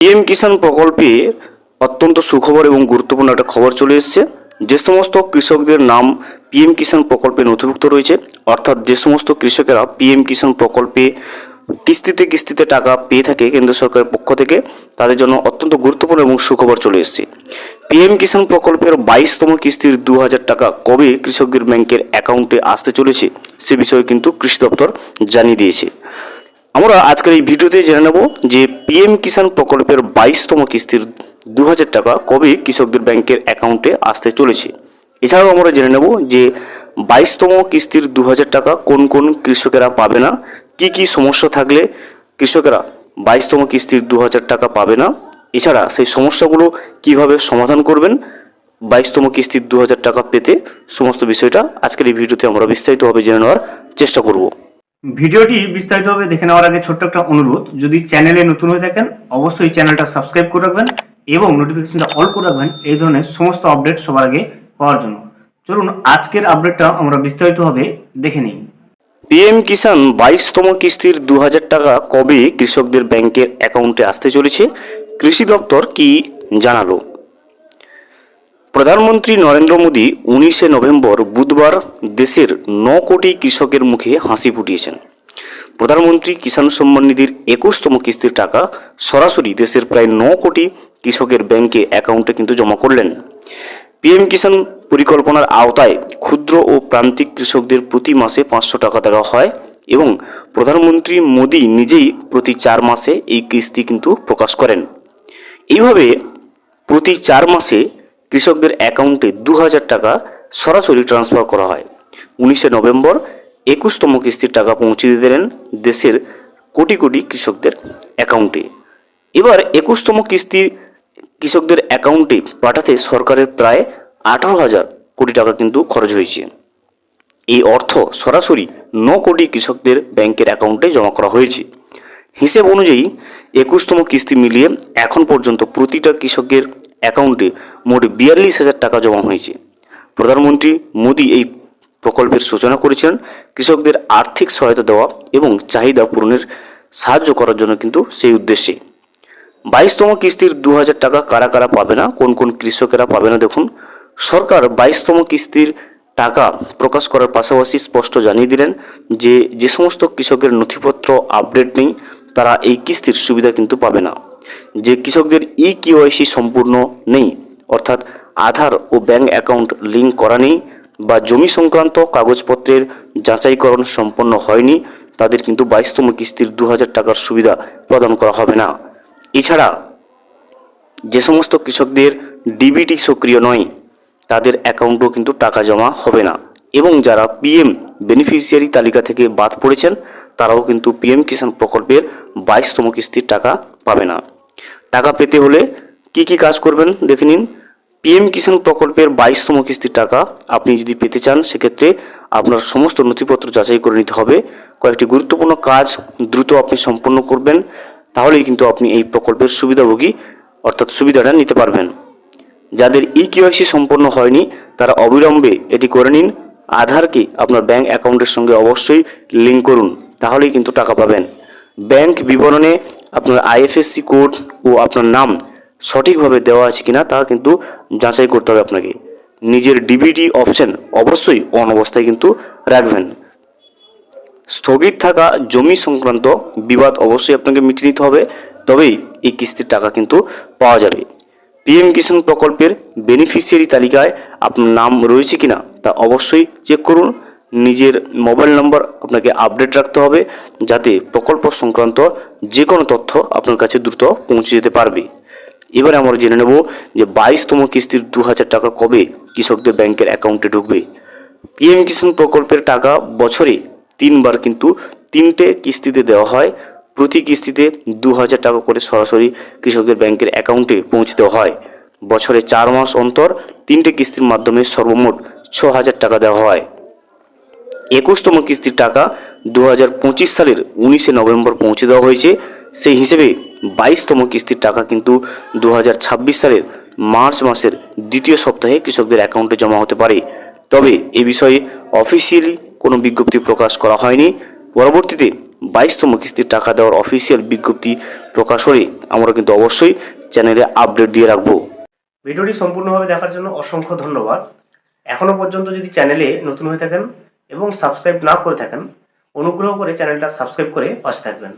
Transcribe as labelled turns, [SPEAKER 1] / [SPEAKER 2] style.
[SPEAKER 1] PM কিষাণ প্রকল্পে অত্যন্ত সুখবর এবং গুরুত্বপূর্ণ একটা খবর চলে এসেছে। যে সমস্ত কৃষকদের নাম পিএম কিষাণ প্রকল্পে নথিভুক্ত রয়েছে, অর্থাৎ যে সমস্ত কৃষকেরা পিএম কিষাণ প্রকল্পে কিস্তিতে কিস্তিতে টাকা পেয়ে থাকে কেন্দ্র সরকারের পক্ষ থেকে, তাদের জন্য অত্যন্ত গুরুত্বপূর্ণ এবং সুখবর চলে এসেছে। পিএম কিষাণ প্রকল্পের 22তম কিস্তির 2000 টাকা কবে কৃষকদের ব্যাংকের অ্যাকাউন্টে আসতে চলেছে সে বিষয়ে কিন্তু কৃষি দপ্তর জানিয়ে দিয়েছে। আমরা আজকের এই ভিডিওতে জেনে নেব যে পিএম কিষাণ প্রকল্পের 22তম কিস্তির 2000 টাকা কবে কৃষকদের ব্যাংকের অ্যাকাউন্টে আসতে চলেছে। এছাড়াও আমরা জেনে নেব যে 22তম কিস্তির 2000 টাকা কোন কোন কৃষকেরা পাবে না, কি কি সমস্যা থাকলে কৃষকেরা 22তম কিস্তির 2000 টাকা পাবে না, এছাড়া সেই সমস্যাগুলো কিভাবে সমাধান করবেন 22তম কিস্তির 2000 টাকা পেতে, সমস্ত বিষয়টা আজকের এই ভিডিওতে আমরা বিস্তারিতভাবে জেনে নেওয়ার চেষ্টা করব।
[SPEAKER 2] ভিডিওটি বিস্তারিতভাবে দেখে নেওয়ার আগে ছোট্ট একটা অনুরোধ, যদি চ্যানেলে নতুন হয়ে থাকেন অবশ্যই চ্যানেলটা সাবস্ক্রাইব করে রাখবেন এবং নোটিফিকেশনটা অল করে রাখবেন এই ধরনের সমস্ত আপডেট সবার আগে পাওয়ার জন্য। চলুন আজকের আপডেটটা আমরা বিস্তারিতভাবে দেখে নিই।
[SPEAKER 1] পিএম কিষাণ 22তম কিস্তির 2000 টাকা কবে কৃষকদের ব্যাংকের অ্যাকাউন্টে আসতে চলেছে, কৃষি দপ্তর কি জানালো? প্রধানমন্ত্রী নরেন্দ্র মোদী 19শে নভেম্বর বুধবার দেশের 9 কোটি কৃষকের মুখে হাসি ফুটিয়েছেন। প্রধানমন্ত্রী কিষাণ সম্মান নিধির 21তম কিস্তির টাকা সরাসরি দেশের প্রায় 9 কোটি কৃষকের ব্যাংকে অ্যাকাউন্টে কিন্তু জমা করলেন। পিএম কিষাণ পরিকল্পনার আওতায় ক্ষুদ্র ও প্রান্তিক কৃষকদের প্রতি মাসে 500 টাকা দেওয়া হয় এবং প্রধানমন্ত্রী মোদী নিজেই প্রতি 4 মাসে এই কিস্তি কিন্তু প্রকাশ করেন। এইভাবে প্রতি 4 মাসে কৃষকদের অ্যাকাউন্টে 2000 টাকা সরাসরি ট্রান্সফার করা হয়। 19শে নভেম্বর 21তম কিস্তির টাকা পৌঁছে দিলেন দেশের কোটি কোটি কৃষকদের অ্যাকাউন্টে। এবার 21তম কিস্তি কৃষকদের অ্যাকাউন্টে পাঠাতে সরকারের প্রায় 18,000 কোটি টাকা কিন্তু খরচ হয়েছে। এই অর্থ সরাসরি 9 কোটি কৃষকদের ব্যাংকের অ্যাকাউন্টে জমা করা হয়েছে। হিসেব অনুযায়ী 21তম কিস্তি মিলিয়ে এখন পর্যন্ত প্রতিটা কৃষকের অ্যাকাউন্টে মোট 42,000 টাকা জমা হয়েছে। প্রধানমন্ত্রী মোদী এই প্রকল্পের সূচনা করেছেন কৃষকদের আর্থিক সহায়তা দেওয়া এবং চাহিদা পূরণের সাহায্য করার জন্য কিন্তু সেই উদ্দেশ্যে। 22তম কিস্তির 2000 টাকা কারা কারা পাবে না, কোন কোন কৃষকেরা পাবে না, দেখুন। সরকার 22তম কিস্তির টাকা প্রকাশ করার পাশাপাশি স্পষ্ট জানিয়ে দিলেন যে যে সমস্ত কৃষকের নথিপত্র আপডেট নেই তারা এই কিস্তির সুবিধা কিন্তু পাবে না। যে কৃষকদের ইকেওয়াইসি সম্পূর্ণ নেই, অর্থাৎ আধার ও ব্যাংক অ্যাকাউন্ট লিঙ্ক করা নেই বা জমি সংক্রান্ত কাগজপত্রের যাচাইকরণ সম্পন্ন হয়নি, তাদের কিন্তু 22তম কিস্তির 2000 টাকার সুবিধা প্রদান করা হবে না। এছাড়া যে সমস্ত কৃষকদের ডিবিটি সক্রিয় নয় তাদের অ্যাকাউন্টেও কিন্তু টাকা জমা হবে না এবং যারা পিএম বেনিফিশিয়ারি তালিকা থেকে বাদ পড়েছেন তারাও কিন্তু পিএম কিষাণ প্রকল্পের 22তম কিস্তির টাকা পাবে না। টাকা পেতে হলে কি কি কাজ করবেন দেখে নিন। পিএম কিষাণ প্রকল্পের 22তম কিস্তির টাকা আপনি যদি পেতে চান সেক্ষেত্রে আপনার সমস্ত নথিপত্র যাচাই করে নিতে হবে। কয়েকটি গুরুত্বপূর্ণ কাজ দ্রুত আপনি সম্পন্ন করবেন, তাহলেই কিন্তু আপনি এই প্রকল্পের সুবিধাভোগী অর্থাৎ সুবিধাটা নিতে পারবেন। যাদের ইকেওয়াইসি সম্পন্ন হয়নি তারা অবিলম্বে এটি করে নিন। আধারকে আপনার ব্যাংক অ্যাকাউন্টের সঙ্গে অবশ্যই লিঙ্ক করুন, তাহলেই কিন্তু টাকা পাবেন। ব্যাংক বিবরণে আপনার আইএফএসসি কোড ও আপনার নাম সঠিকভাবে দেওয়া আছে কিনা তা কিন্তু যাচাই করতে হবে আপনাকে। নিজের ডিবিটি অপশন অবশ্যই অন অবস্থায় কিন্তু রাখবেন। স্থগিত থাকা জমি সংক্রান্ত বিবাদ অবশ্যই আপনাকে মিটিয়ে নিতে হবে, তবেই এই কিস্তির টাকা কিন্তু পাওয়া যাবে। পিএম কিষাণ প্রকল্পের বেনিফিশিয়ারি তালিকায় আপনার নাম রয়েছে কিনা তা অবশ্যই চেক করুন। নিজের মোবাইল নম্বর আপনাকে আপডেট রাখতে হবে যাতে প্রকল্প সংক্রান্ত যে কোনো তথ্য আপনার কাছে দ্রুত পৌঁছে যেতে পারবে। এবারে আমরা জেনে নেব যে 22তম কিস্তির 2000 টাকা কবে কৃষকদের ব্যাংকের অ্যাকাউন্টে ঢুকবে। পিএম কিষাণ প্রকল্পের টাকা বছরে 3 বার কিন্তু 3টে কিস্তিতে দেওয়া হয়। প্রতি কিস্তিতে 2000 টাকা করে সরাসরি কৃষকদের ব্যাংকের অ্যাকাউন্টে পৌঁছে দেওয়া হয়। বছরে 4 মাস অন্তর 3টে কিস্তির মাধ্যমে সর্বমোট 6000 টাকা দেওয়া হয়। 21তম কিস্তির টাকা 2025 সালের 19শে নভেম্বর পৌঁছে দেওয়া হয়েছে। সেই হিসেবে 22তম কিস্তির টাকা কিন্তু 2026 সালের মার্চ মাসের দ্বিতীয় সপ্তাহে কৃষকদের অ্যাকাউন্টে জমা হতে পারে। তবে এ বিষয়ে অফিসিয়ালি কোনো বিজ্ঞপ্তি প্রকাশ করা হয়নি। পরবর্তীতে 22তম কিস্তির টাকা দেওয়ার অফিসিয়াল বিজ্ঞপ্তি প্রকাশ হলে আমরা কিন্তু অবশ্যই চ্যানেলে আপডেট দিয়ে রাখবো।
[SPEAKER 2] ভিডিওটি সম্পূর্ণভাবে দেখার জন্য অসংখ্য ধন্যবাদ। এখনও পর্যন্ত যদি চ্যানেলে নতুন হয়ে থাকেন এবং সাবস্ক্রাইব না করে থাকেন, অনুগ্রহ করে চ্যানেলটা সাবস্ক্রাইব করে পাশে থাকবেন।